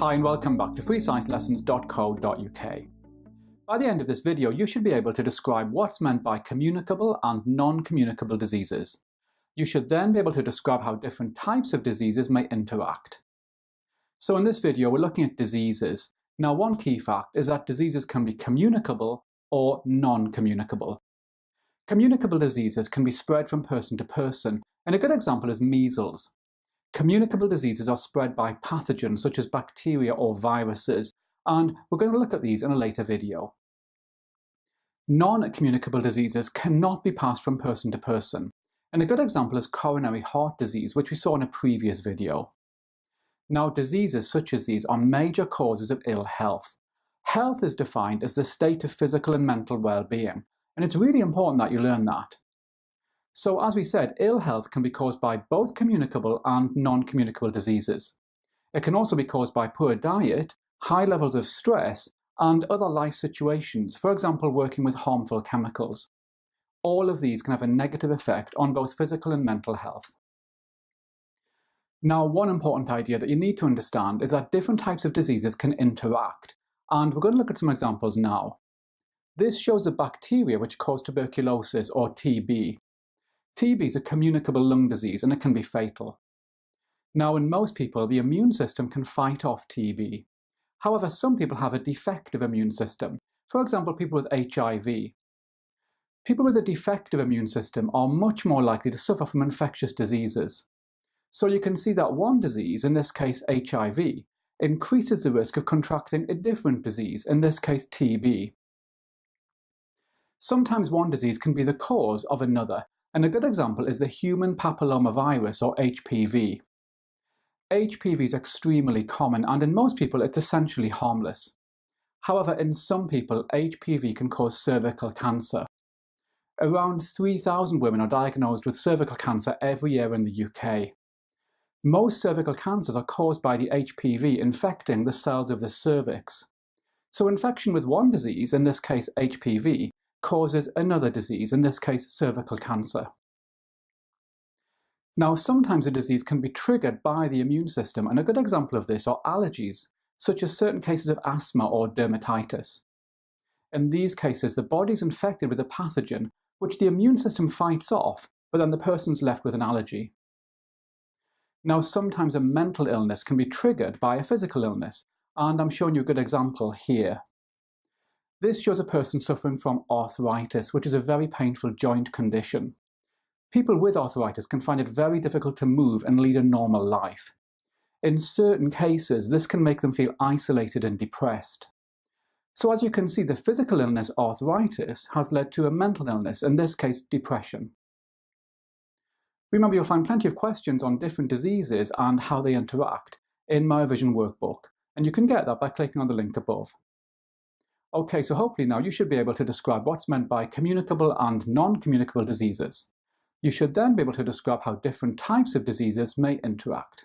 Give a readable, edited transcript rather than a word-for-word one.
Hi and welcome back to freesciencelessons.co.uk. By the end of this video, you should be able to describe what's meant by communicable and non-communicable diseases. You should then be able to describe how different types of diseases may interact. So in this video, we're looking at diseases. Now, one key fact is that diseases can be communicable or non-communicable. Communicable diseases can be spread from person to person, and a good example is measles. Communicable diseases are spread by pathogens such as bacteria or viruses, and we're going to look at these in a later video. Non-communicable diseases cannot be passed from person to person, and a good example is coronary heart disease, which we saw in a previous video. Now, diseases such as these are major causes of ill health. Health is defined as the state of physical and mental well-being, and it's really important that you learn that. So, as we said, ill health can be caused by both communicable and non-communicable diseases. It can also be caused by poor diet, high levels of stress, and other life situations, for example, working with harmful chemicals. All of these can have a negative effect on both physical and mental health. Now, one important idea that you need to understand is that different types of diseases can interact, and we're going to look at some examples now. This shows the bacteria which cause tuberculosis or TB. TB is a communicable lung disease and it can be fatal. Now, in most people, the immune system can fight off TB. However, some people have a defective immune system, for example, people with HIV. People with a defective immune system are much more likely to suffer from infectious diseases. So you can see that one disease, in this case HIV, increases the risk of contracting a different disease, in this case TB. Sometimes one disease can be the cause of another, and a good example is the human papillomavirus or HPV. HPV is extremely common, and in most people it's essentially harmless. However, in some people, HPV can cause cervical cancer. Around 3,000 women are diagnosed with cervical cancer every year in the UK. Most cervical cancers are caused by the HPV infecting the cells of the cervix. So infection with one disease, in this case HPV, causes another disease, in this case cervical cancer. Now, sometimes a disease can be triggered by the immune system, and a good example of this are allergies, such as certain cases of asthma or dermatitis. In these cases, the body is infected with a pathogen which the immune system fights off, but then the person's left with an allergy. Now, sometimes a mental illness can be triggered by a physical illness, and I'm showing you a good example here. This shows a person suffering from arthritis, which is a very painful joint condition. People with arthritis can find it very difficult to move and lead a normal life. In certain cases, this can make them feel isolated and depressed. So as you can see, the physical illness arthritis has led to a mental illness, in this case depression. Remember, you'll find plenty of questions on different diseases and how they interact in my revision workbook, and you can get that by clicking on the link above. Okay, so hopefully now you should be able to describe what's meant by communicable and non-communicable diseases. You should then be able to describe how different types of diseases may interact.